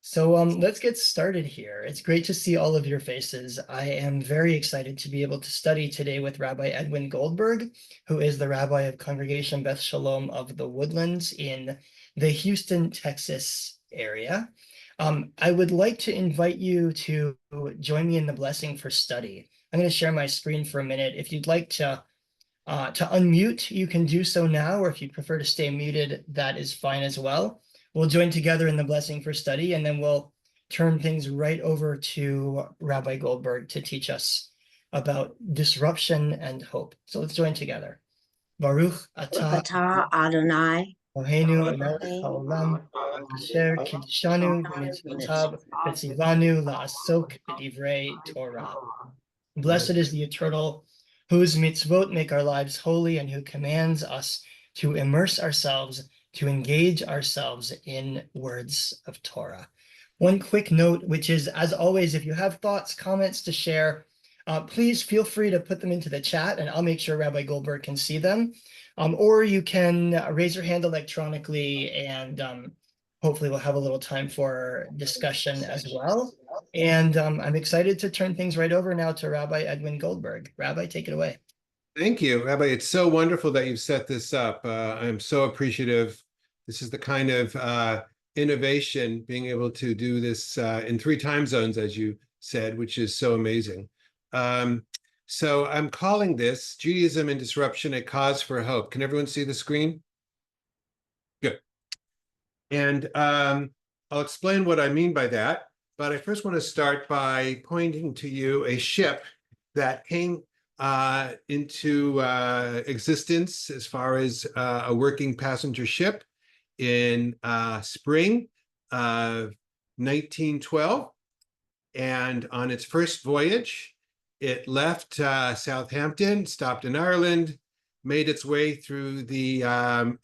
Let's get started here. It's great to see all of your faces. I am very excited to be able to study today with Rabbi Edwin Goldberg, who is the rabbi of Congregation Beth Shalom of the Woodlands in the Houston, Texas area. I would like to invite you to join me in the blessing for study. I'm going to share my screen for a minute. If you'd like to unmute, you can do so now, or if you prefer to stay muted, that is fine as well. We'll join together in the blessing for study, and then we'll turn things right over to Rabbi Goldberg to teach us about disruption and hope. So let's join together. Baruch atah Atah Adonai Eloheinu melech haolam asher kiddushanu b'mitzvotav v'tzivanu la'asok b'divrei Torah. Blessed is the eternal, whose mitzvot make our lives holy and who commands us to immerse ourselves, to engage ourselves in words of Torah. One quick note, which is, as always, if you have thoughts, comments to share, please feel free to put them into the chat and I'll make sure Rabbi Goldberg can see them. Or you can raise your hand electronically and hopefully we'll have a little time for discussion as well. And I'm excited to turn things right over now to Rabbi Edwin Goldberg. Rabbi, take it away. Thank you, Rabbi. It's so wonderful that you've set this up. I'm so appreciative. This is the kind of innovation, being able to do this in 3 time zones, as you said, which is so amazing. So I'm calling this Judaism and Disruption, a Cause for Hope. Can everyone see the screen? Good. And I'll explain what I mean by that. But I first want to start by pointing to you a ship that came into existence as far as a working passenger ship in spring of 1912. And on its first voyage, it left Southampton, stopped in Ireland, made its way through the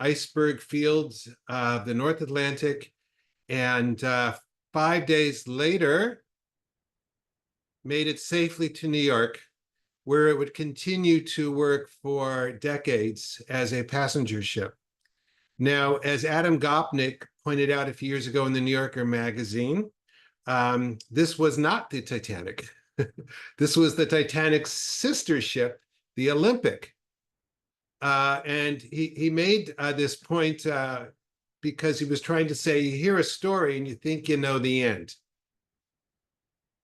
iceberg fields of the North Atlantic, and 5 days later, made it safely to New York, where it would continue to work for decades as a passenger ship. Now, as Adam Gopnik pointed out a few years ago in the New Yorker magazine, this was not the Titanic. This was the Titanic's sister ship, the Olympic. And he made this point because he was trying to say, you hear a story and you think you know the end.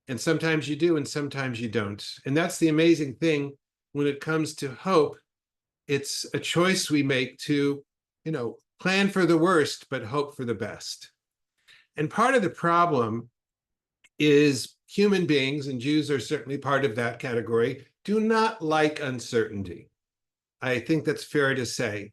And sometimes you do, and sometimes you don't. And that's the amazing thing when it comes to hope. It's a choice we make to, plan for the worst, but hope for the best. And part of the problem is human beings, and Jews are certainly part of that category, do not like uncertainty. I think that's fair to say.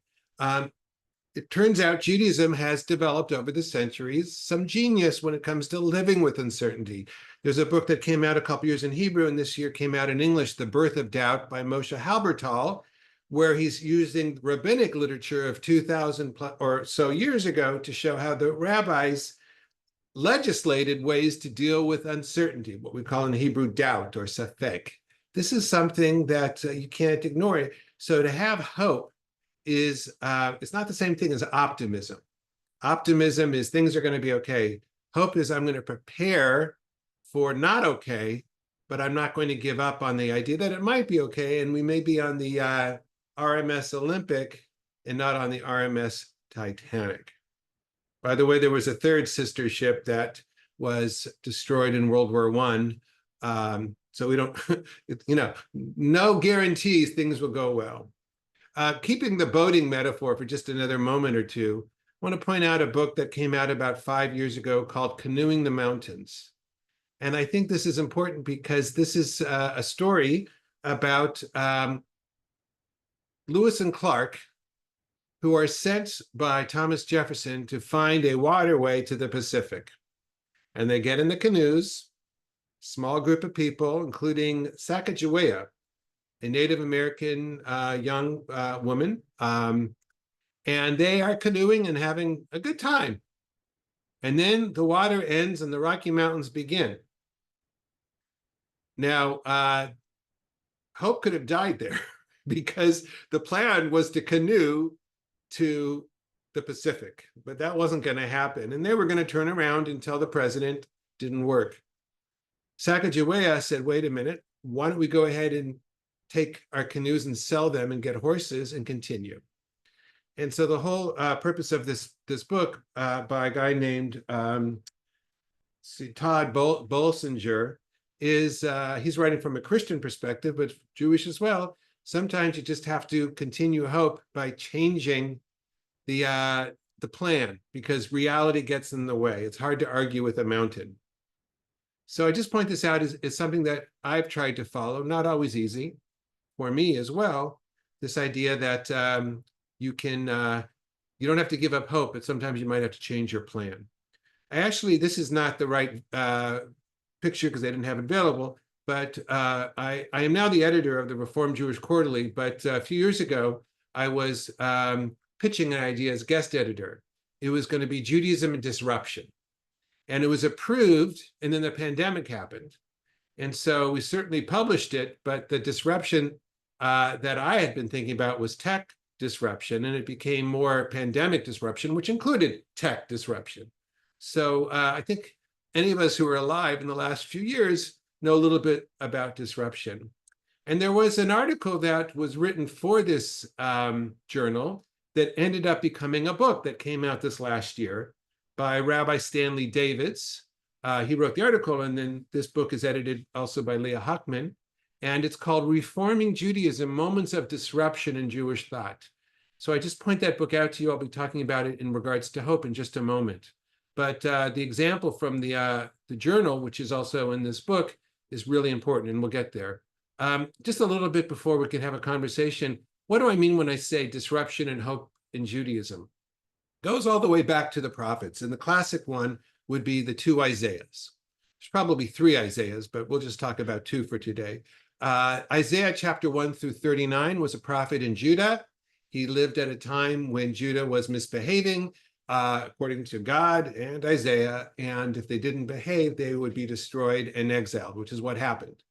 It turns out Judaism has developed over the centuries some genius when it comes to living with uncertainty. There's a book that came out a couple years in Hebrew and this year came out in English, The Birth of Doubt by Moshe Halbertal, where he's using rabbinic literature of 2,000 or so years ago to show how the rabbis legislated ways to deal with uncertainty, what we call in Hebrew doubt or safek. This is something that you can't ignore. So to have hope is it's not the same thing as optimism. Optimism is things are going to be okay. Hope is I'm going to prepare for not okay, but I'm not going to give up on the idea that it might be okay, and we may be on the RMS Olympic and not on the RMS Titanic. By the way, there was a third sister ship that was destroyed in World War I. So we don't, no guarantees things will go well. Keeping the boating metaphor for just another moment or two, I want to point out a book that came out about 5 years ago called Canoeing the Mountains. And I think this is important because this is a story about Lewis and Clark, who are sent by Thomas Jefferson to find a waterway to the Pacific. And they get in the canoes, small group of people, including Sacagawea, a Native American young woman, and they are canoeing and having a good time. And then the water ends and the Rocky Mountains begin. Now, Hope could have died there because the plan was to canoe to the Pacific, but that wasn't going to happen. And they were going to turn around and tell the president didn't work. Sacagawea said, wait a minute, why don't we go ahead and take our canoes and sell them and get horses and continue? And so the whole purpose of this book by a guy named Todd Bolsinger is he's writing from a Christian perspective, but Jewish as well. Sometimes you just have to continue hope by changing the plan, because reality gets in the way. It's hard to argue with a mountain. So I just point this out as something that I've tried to follow, not always easy for me as well. This idea that you don't have to give up hope, but sometimes you might have to change your plan. This is not the right picture because I didn't have it available, but I am now the editor of the Reformed Jewish Quarterly, but a few years ago, I was pitching an idea as guest editor. It was going to be Judaism and disruption. And it was approved, and then the pandemic happened. And so we certainly published it, but the disruption that I had been thinking about was tech disruption, and it became more pandemic disruption, which included tech disruption. So I think any of us who are alive in the last few years know a little bit about disruption. And there was an article that was written for this journal that ended up becoming a book that came out this last year by Rabbi Stanley Davids. He wrote the article, and then this book is edited also by Leah Hochman, and it's called Reforming Judaism, Moments of Disruption in Jewish Thought. So I just point that book out to you. I'll be talking about it in regards to hope in just a moment. But the example from the journal, which is also in this book, is really important, and we'll get there. Just a little bit before we can have a conversation, what do I mean when I say disruption and hope in Judaism? Goes all the way back to the prophets, and the classic one would be the two Isaiahs. There's probably three Isaiahs, but we'll just talk about two for today. Isaiah chapter 1 through 39 was a prophet in Judah. He lived at a time when Judah was misbehaving, according to God and Isaiah, and if they didn't behave, they would be destroyed and exiled, which is what happened.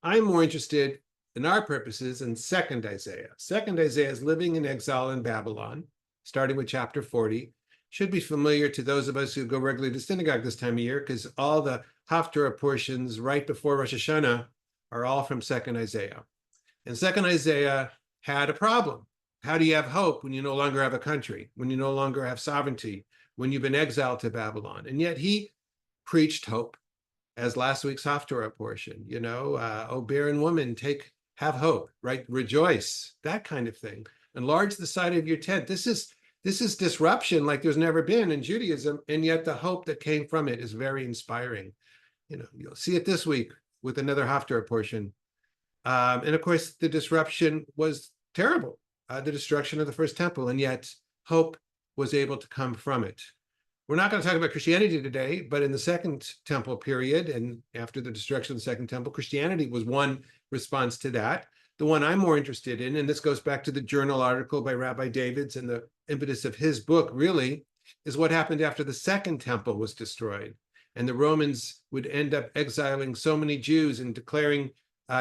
I'm more interested, in our purposes, in second Isaiah. Second Isaiah is living in exile in Babylon, starting with chapter 40. Should be familiar to those of us who go regularly to synagogue this time of year, because all the Haftarah portions right before Rosh Hashanah are all from second Isaiah. And second Isaiah had a problem. How do you have hope when you no longer have a country, when you no longer have sovereignty, when you've been exiled to Babylon? And yet he preached hope, as last week's Haftarah portion, oh, barren woman, have hope, right? Rejoice, that kind of thing. Enlarge the side of your tent. This is disruption like there's never been in Judaism, and yet the hope that came from it is very inspiring. You'll see it this week with another Haftarah portion. And of course, the disruption was terrible, the destruction of the first temple, and yet hope was able to come from it. We're not going to talk about Christianity today, but in the Second Temple period, and after the destruction of the Second Temple, Christianity was one response to that. The one I'm more interested in, and this goes back to the journal article by Rabbi Davids, and the impetus of his book really is what happened after the Second Temple was destroyed. And the Romans would end up exiling so many Jews and declaring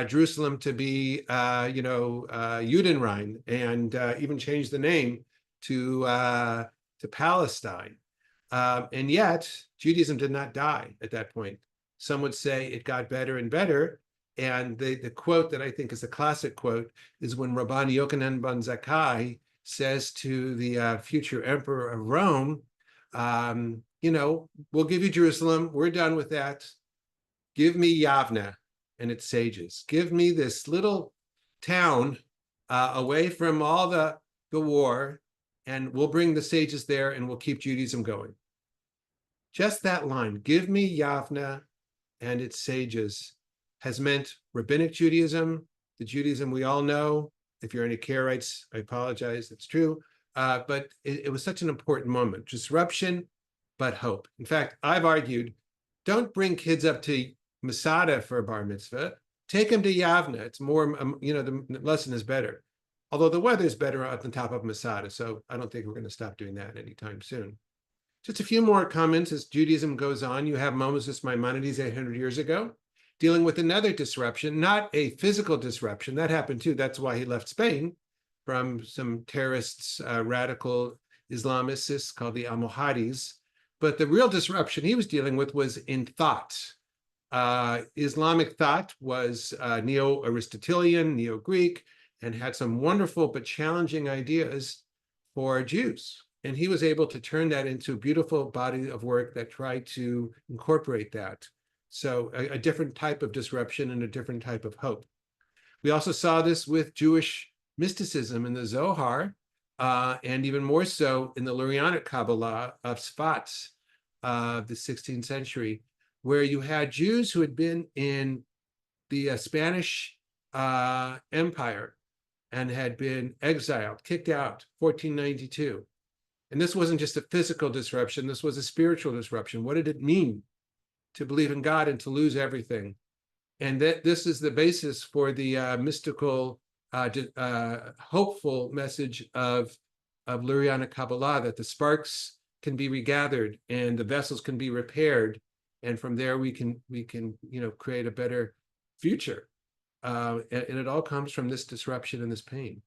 Jerusalem to be, Judenrein, and even changed the name to Palestine. And yet, Judaism did not die at that point. Some would say it got better and better. And the quote that I think is a classic quote is when Rabban Yochanan ben Zakkai says to the future emperor of Rome, we'll give you Jerusalem. We're done with that. Give me Yavne and its sages. Give me this little town away from all the war, and we'll bring the sages there, and we'll keep Judaism going. Just that line, give me Yavne and its sages, has meant rabbinic Judaism, the Judaism we all know. If you're any Karaites, I apologize, it's true. But it was such an important moment. Disruption, but hope. In fact, I've argued, don't bring kids up to Masada for a bar mitzvah. Take them to Yavne. It's more, the lesson is better. Although the weather is better at the top of Masada, so I don't think we're going to stop doing that anytime soon. Just a few more comments as Judaism goes on. You have Moses Maimonides 800 years ago, dealing with another disruption, not a physical disruption. That happened too. That's why he left Spain, from some terrorists, radical Islamists called the Almohadis. But the real disruption he was dealing with was in thought. Islamic thought was neo-Aristotelian, neo-Greek, and had some wonderful but challenging ideas for Jews. And he was able to turn that into a beautiful body of work that tried to incorporate that. So a different type of disruption and a different type of hope. We also saw this with Jewish mysticism in the Zohar, and even more so in the Lurianic Kabbalah of Sfat, the 16th century, where you had Jews who had been in the Spanish Empire and had been exiled, kicked out, 1492. And this wasn't just a physical disruption, this was a spiritual disruption. What did it mean to believe in God and to lose everything? And that this is the basis for the mystical, hopeful message of Lurianic Kabbalah, that the sparks can be regathered and the vessels can be repaired, and from there we can create a better future. And it all comes from this disruption and this pain.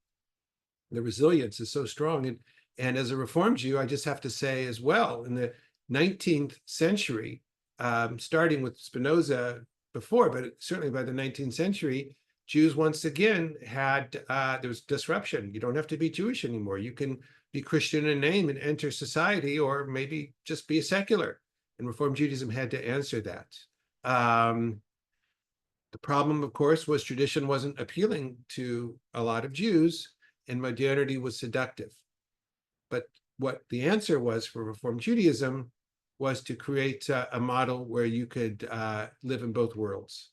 The resilience is so strong. And as a Reformed Jew, I just have to say as well, in the 19th century, starting with Spinoza before, but certainly by the 19th century, Jews once again had, there was disruption. You don't have to be Jewish anymore. You can be Christian in name and enter society, or maybe just be a secular. And Reformed Judaism had to answer that. The problem, of course, was tradition wasn't appealing to a lot of Jews, and modernity was seductive. But what the answer was for Reformed Judaism was to create a model where you could live in both worlds.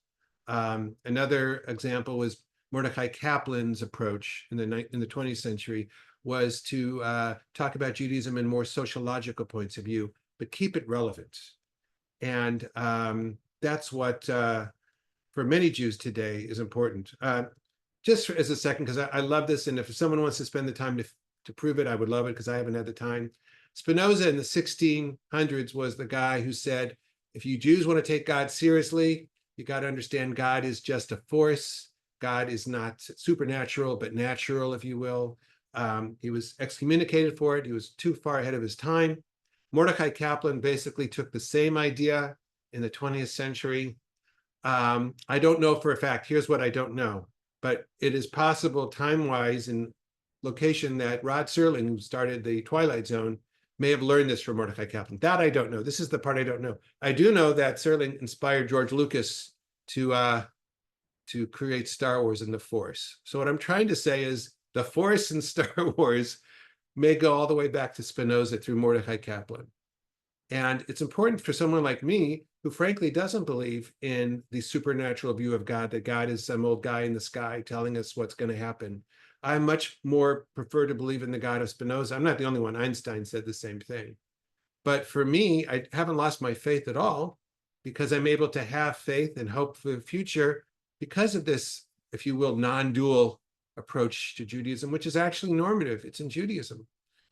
Another example was Mordecai Kaplan's approach in the 20th century, was to talk about Judaism in more sociological points of view, but keep it relevant. And that's what, for many Jews today, is important. Just as a second, because I love this, and if someone wants to spend the time to prove it, I would love it, because I haven't had the time. Spinoza in the 1600s was the guy who said, if you Jews want to take God seriously, you got to understand God is just a force. God is not supernatural, but natural, if you will. He was excommunicated for it. He was too far ahead of his time. Mordecai Kaplan basically took the same idea in the 20th century. I don't know for a fact. Here's what I don't know. But it is possible time-wise and location that Rod Serling, who started the Twilight Zone, may have learned this from Mordecai Kaplan. That I don't know. This is the part I don't know. I do know that Serling inspired George Lucas to create Star Wars and the Force. So what I'm trying to say is the Force in Star Wars may go all the way back to Spinoza through Mordecai Kaplan. And it's important for someone like me, who frankly doesn't believe in the supernatural view of God, that God is some old guy in the sky telling us what's going to happen. I much more prefer to believe in the God of Spinoza. I'm not the only one. Einstein said the same thing. But for me, I haven't lost my faith at all, because I'm able to have faith and hope for the future because of this, if you will, non-dual approach to Judaism, which is actually normative. It's in Judaism.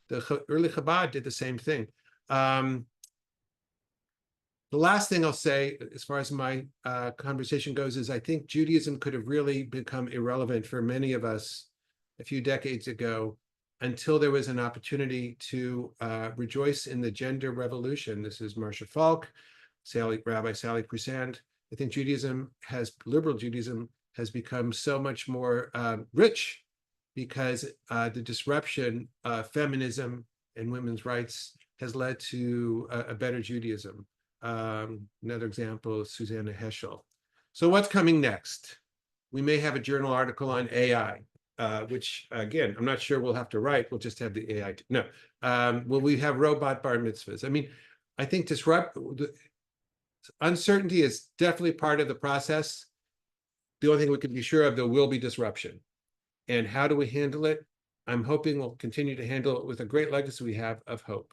The early Chabad did the same thing. The last thing I'll say, as far as my conversation goes, is I think Judaism could have really become irrelevant for many of us a few decades ago, until there was an opportunity to rejoice in the gender revolution. This is Marcia Falk, Rabbi Sally Presand. I think liberal Judaism has become so much more rich, because the disruption of feminism and women's rights has led to a better Judaism. Another example is Susanna Heschel. So what's coming next? We may have a journal article on AI, which, again, I'm not sure we'll have to write. We'll just have the AI. No. Will we have robot bar mitzvahs? I mean, I think uncertainty is definitely part of the process. The only thing we can be sure of, there will be disruption. And how do we handle it? I'm hoping we'll continue to handle it with a great legacy we have of hope.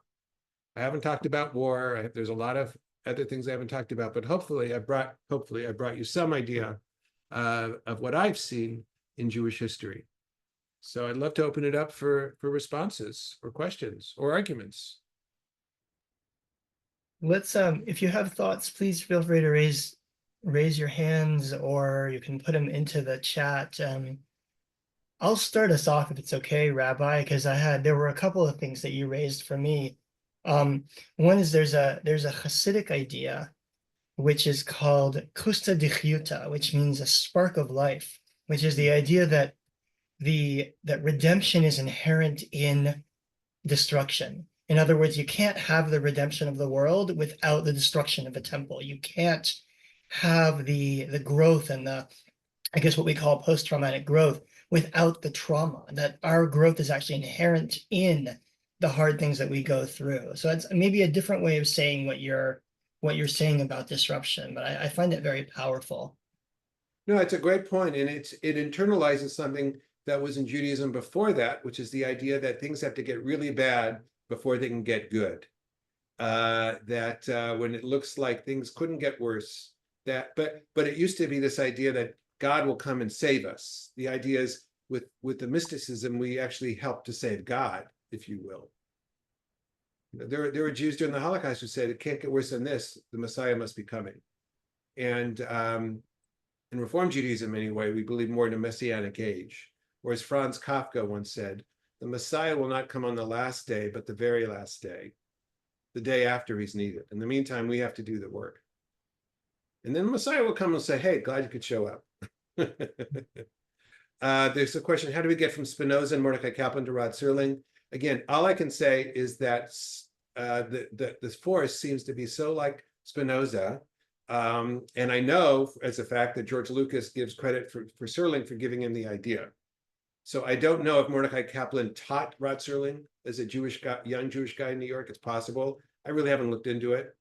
I haven't talked about war. There's a lot of other things I haven't talked about, but hopefully I brought you some idea of what I've seen in Jewish history. So I'd love to open it up for responses or questions or arguments. Let's if you have thoughts, please feel free to raise your hands, or you can put them into the chat. I'll start us off if it's okay, Rabbi, because there were a couple of things that you raised for me. One is there's a Hasidic idea which is called kusta dichyuta, which means a spark of life, which is the idea that that redemption is inherent in destruction. In other words, you can't have the redemption of the world without the destruction of a temple. You can't have the growth and the, I guess what we call post-traumatic growth without the trauma, that our growth is actually inherent in the hard things that we go through. So it's maybe a different way of saying what you're saying about disruption, but I find it very powerful. No, it's a great point, and it internalizes something that was in Judaism before that, which is the idea that things have to get really bad before they can get good. That when it looks like things couldn't get worse, but it used to be this idea that God will come and save us. The idea is with the mysticism, we actually help to save God, if you will. There were Jews during the Holocaust who said it can't get worse than this. The Messiah must be coming, and in Reform Judaism, anyway, we believe more in a messianic age. Or as Franz Kafka once said, the Messiah will not come on the last day, but the very last day, the day after he's needed. In the meantime, we have to do the work. And then the Messiah will come and say, hey, glad you could show up. There's a question, how do we get from Spinoza and Mordecai Kaplan to Rod Serling? Again, all I can say is that this force seems to be so like Spinoza. And I know as a fact that George Lucas gives credit for Serling for giving him the idea. So I don't know if Mordecai Kaplan taught Rod Serling as a Jewish guy, young Jewish guy in New York. It's possible. I really haven't looked into it.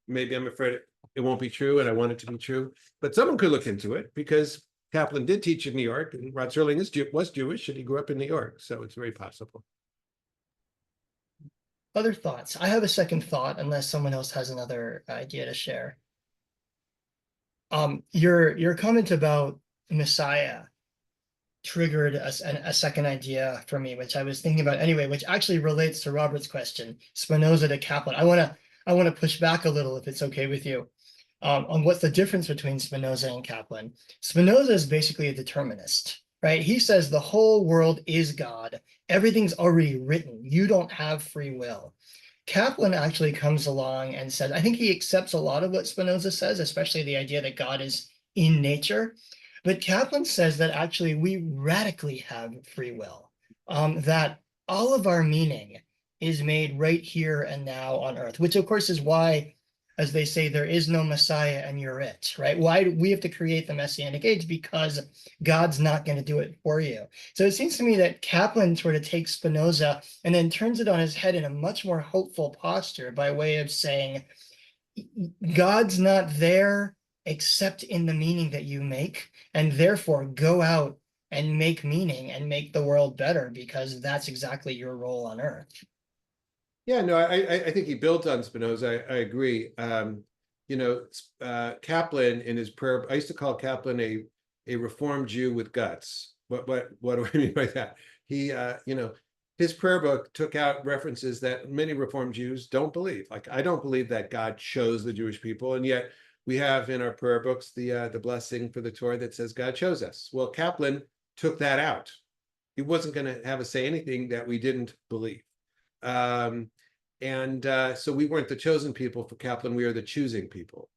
Maybe I'm afraid it won't be true, and I want it to be true. But someone could look into it because Kaplan did teach in New York, and Rod Serling was Jewish, and he grew up in New York. So it's very possible. Other thoughts? I have a second thought, unless someone else has another idea to share. Your comment about Messiah triggered a second idea for me, which I was thinking about anyway, which actually relates to Robert's question, Spinoza to Kaplan. I want to push back a little, if it's okay with you, on what's the difference between Spinoza and Kaplan. Spinoza is basically a determinist, right? He says the whole world is God. Everything's already written. You don't have free will. Kaplan actually comes along and says, I think he accepts a lot of what Spinoza says, especially the idea that God is in nature. But Kaplan says that actually we radically have free will, that all of our meaning is made right here and now on earth, which of course is why, as they say, there is no Messiah and you're it, right? Why do we have to create the Messianic age? Because God's not going to do it for you. So it seems to me that Kaplan sort of takes Spinoza and then turns it on his head in a much more hopeful posture by way of saying, God's not there except in the meaning that you make, and therefore go out and make meaning and make the world better because that's exactly your role on earth. Yeah, no, I think he built on Spinoza. I agree. Kaplan in his prayer, I used to call Kaplan a Reformed Jew with guts. What do I mean by that? He, his prayer book took out references that many Reformed Jews don't believe. Like, I don't believe that God chose the Jewish people, and yet we have in our prayer books the blessing for the Torah that says God chose us. Well, Kaplan took that out. He wasn't going to have us say anything that we didn't believe. So we weren't the chosen people for Kaplan. We are the choosing people.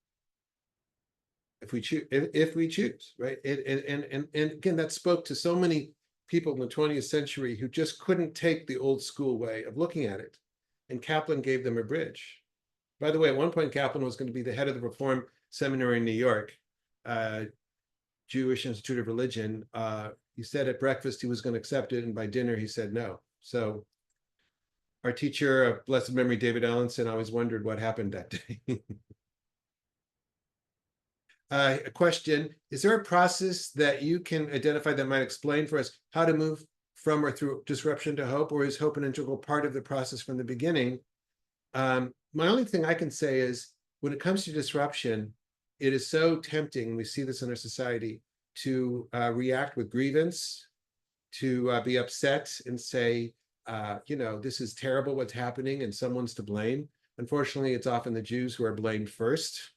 If we choose, right? And again, that spoke to so many people in the 20th century who just couldn't take the old school way of looking at it. And Kaplan gave them a bridge. By the way, at one point, Kaplan was going to be the head of the Reform Seminary in New York, Jewish Institute of Religion. He said at breakfast he was going to accept it, and by dinner he said no. So our teacher of blessed memory, David Allenson, always wondered what happened that day. A question, is there a process that you can identify that might explain for us how to move from or through disruption to hope, or is hope an integral part of the process from the beginning? My only thing I can say is when it comes to disruption, it is so tempting, we see this in our society, to react with grievance, to be upset and say, this is terrible what's happening and someone's to blame. Unfortunately, it's often the Jews who are blamed first.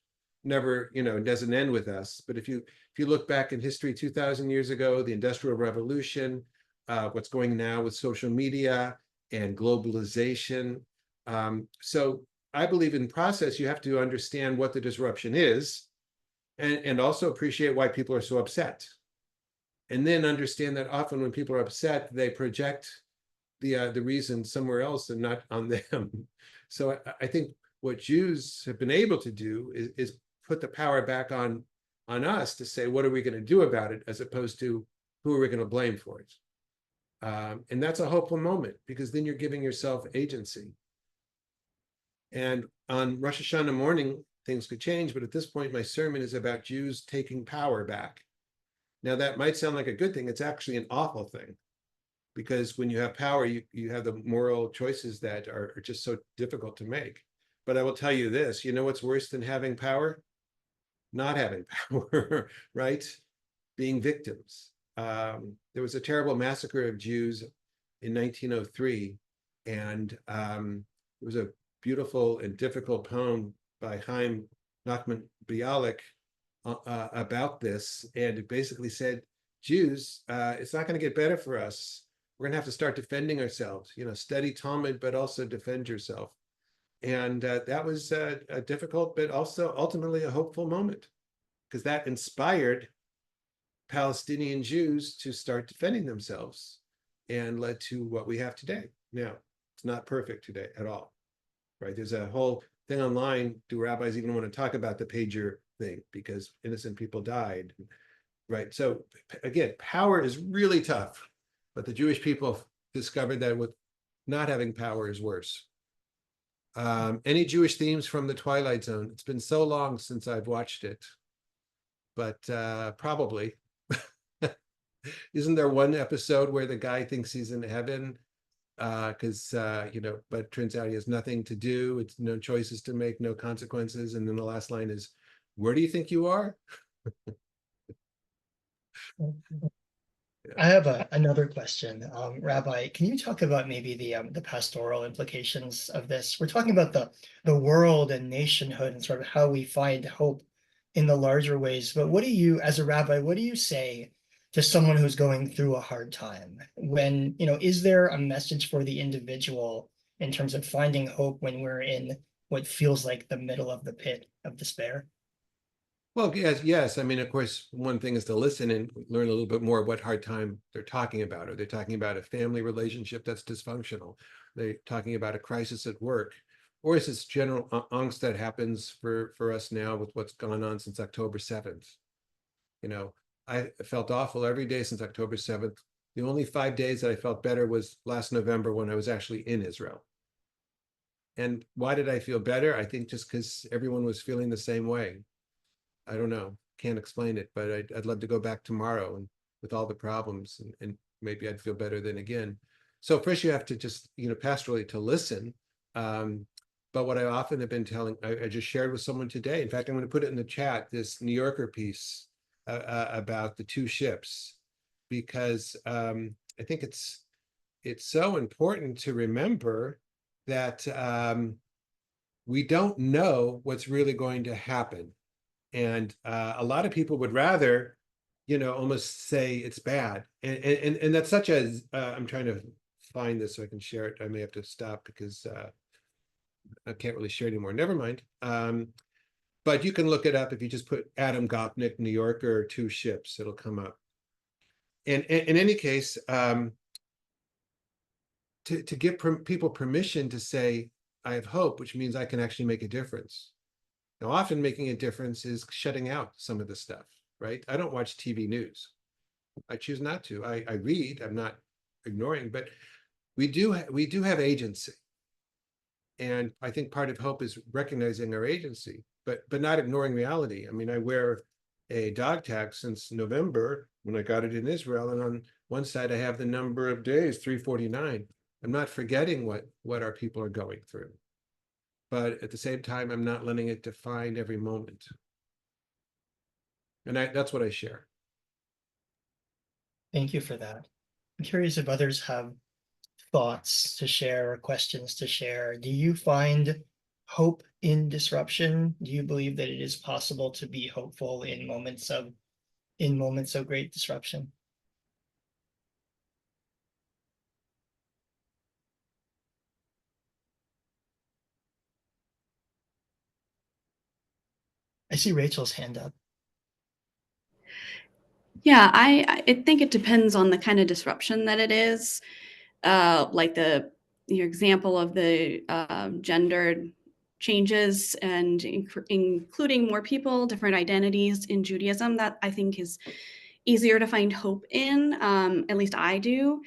never, doesn't end with us. But if you look back in history 2,000 years ago, the Industrial Revolution, what's going now with social media and globalization. So I believe in process, you have to understand what the disruption is and also appreciate why people are so upset. And then understand that often when people are upset, they project the reason somewhere else and not on them. So I think what Jews have been able to do is put the power back on us to say, what are we going to do about it, as opposed to who are we going to blame for it? And that's a hopeful moment, because then you're giving yourself agency. And on Rosh Hashanah morning, things could change, but at this point, my sermon is about Jews taking power back. Now, that might sound like a good thing. It's actually an awful thing, because when you have power, you have the moral choices that are just so difficult to make. But I will tell you this, what's worse than having power? Not having power, right? Being victims. There was a terrible massacre of Jews in 1903, and there was a beautiful and difficult poem by Chaim Nachman Bialik about this, and it basically said, Jews, it's not going to get better for us. We're going to have to start defending ourselves, study Talmud, but also defend yourself. And that was a difficult, but also ultimately a hopeful moment, because that inspired Palestinian Jews to start defending themselves and led to what we have today. Now, it's not perfect today at all, right? There's a whole thing online. Do rabbis even want to talk about the pager thing, because innocent people died, right? So again, power is really tough, but the Jewish people discovered that with not having power is worse. Any Jewish themes from the Twilight Zone? It's been so long since I've watched it, but probably. Isn't there one episode where the guy thinks he's in heaven? Because but turns out he has nothing to do. It's no choices to make, no consequences. And then the last line is, "Where do you think you are?" I have another question. Rabbi, can you talk about maybe the pastoral implications of this? We're talking about the world and nationhood and sort of how we find hope in the larger ways. But what do you, as a rabbi, what do you say to someone who's going through a hard time? When, is there a message for the individual in terms of finding hope when we're in what feels like the middle of the pit of despair? Well, yes. I mean, of course, one thing is to listen and learn a little bit more what hard time they're talking about. Are they talking about a family relationship that's dysfunctional? They're talking about a crisis at work, or is this general angst that happens for us now with what's gone on since October 7th? I felt awful every day since October 7th. The only 5 days that I felt better was last November, when I was actually in Israel. And why did I feel better? I think just because everyone was feeling the same way. I don't know, can't explain it, but I'd love to go back tomorrow and with all the problems, and maybe I'd feel better then again. So first you have to just, pastorally to listen. But what I often have been telling, I just shared with someone today. In fact, I'm going to put it in the chat, this New Yorker piece about the two ships, because I think it's so important to remember that we don't know what's really going to happen. And a lot of people would rather, almost say it's bad. And that's such a, I'm trying to find this so I can share it. I may have to stop because I can't really share anymore. Never mind. But you can look it up if you just put Adam Gopnik, New Yorker, two ships, it'll come up. And in any case, to give people permission to say, I have hope, which means I can actually make a difference. Now, often making a difference is shutting out some of the stuff, right? I don't watch TV news. I choose not to. I read. I'm not ignoring, but we do have agency. And I think part of hope is recognizing our agency, but not ignoring reality. I mean, I wear a dog tag since November when I got it in Israel, and on one side I have the number of days, 349. I'm not forgetting what our people are going through. But at the same time, I'm not letting it define every moment. And that's what I share. Thank you for that. I'm curious if others have thoughts to share or questions to share. Do you find hope in disruption? Do you believe that it is possible to be hopeful in moments of great disruption? I see Rachel's hand up. Yeah, I think it depends on the kind of disruption that it is. Like your example of the gendered changes and including more people, different identities in Judaism, that I think is easier to find hope in. At least I do.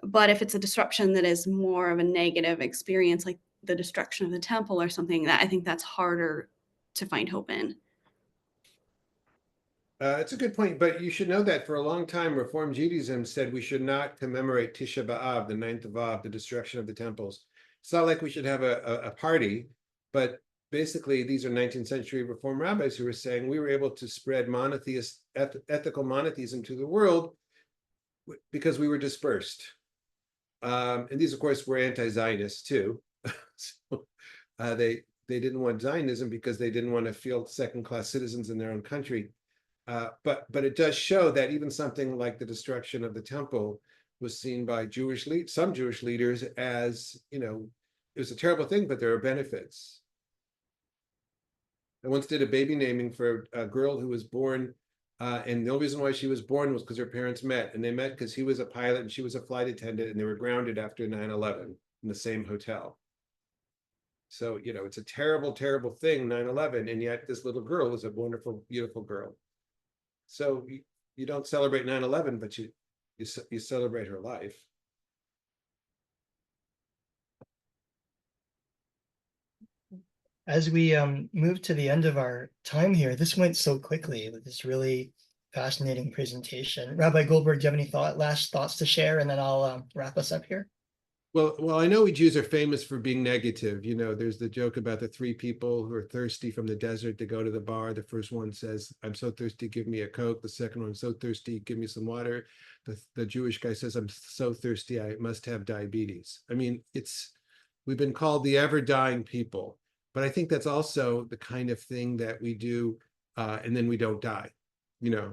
But if it's a disruption that is more of a negative experience, like the destruction of the temple or something, that I think that's harder to find hope in. It's a good point, but you should know that for a long time, Reform Judaism said we should not commemorate Tisha B'Av, the 9th of Av, the destruction of the temples. It's not like we should have a party, but basically these are 19th century Reform rabbis who were saying we were able to spread ethical monotheism to the world because we were dispersed. And these, of course, were anti-Zionists too. So, they didn't want Zionism because they didn't want to feel second-class citizens in their own country. But it does show that even something like the destruction of the temple was seen by some Jewish leaders as, it was a terrible thing, but there are benefits. I once did a baby naming for a girl who was born, and the only reason why she was born was because her parents met, and they met because he was a pilot and she was a flight attendant, and they were grounded after 9/11 in the same hotel. So, it's a terrible, terrible thing, 9/11, and yet this little girl was a wonderful, beautiful girl. So you don't celebrate 9/11, but you celebrate her life. As we move to the end of our time here, this went so quickly with this really fascinating presentation. Rabbi Goldberg, do you have any last thoughts to share? And then I'll wrap us up here. Well, I know we Jews are famous for being negative. There's the joke about the 3 people who are thirsty from the desert to go to the bar. The first one says, "I'm so thirsty, give me a Coke." The second one, "So thirsty, give me some water." The Jewish guy says, "I'm so thirsty, I must have diabetes." I mean, we've been called the ever-dying people, but I think that's also the kind of thing that we do, and then we don't die,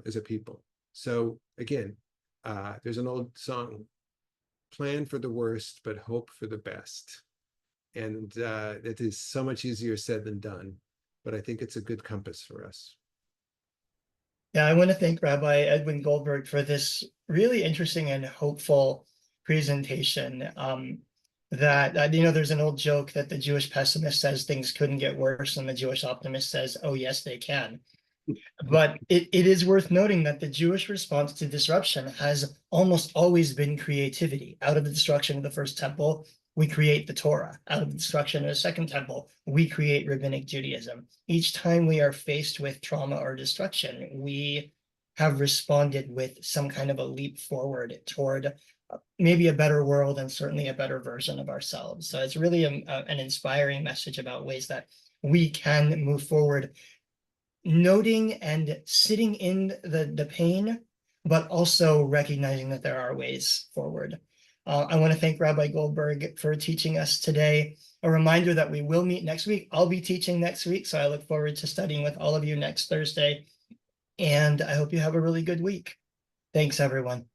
as a people. So again, there's an old song, plan for the worst, but hope for the best. And it is so much easier said than done, but I think it's a good compass for us. Yeah, I want to thank Rabbi Edwin Goldberg for this really interesting and hopeful presentation. There's an old joke that the Jewish pessimist says things couldn't get worse, and the Jewish optimist says, "Oh, yes, they can." But it is worth noting that the Jewish response to disruption has almost always been creativity. Out of the destruction of the first temple, we create the Torah. Out of the destruction of the second temple, we create rabbinic Judaism. Each time we are faced with trauma or destruction, we have responded with some kind of a leap forward toward maybe a better world and certainly a better version of ourselves. So it's really an inspiring message about ways that we can move forward, noting and sitting in the pain, but also recognizing that there are ways forward. I want to thank Rabbi Goldberg for teaching us today. A reminder that we will meet next week. I'll be teaching next week, so I look forward to studying with all of you next Thursday. And I hope you have a really good week. Thanks, everyone.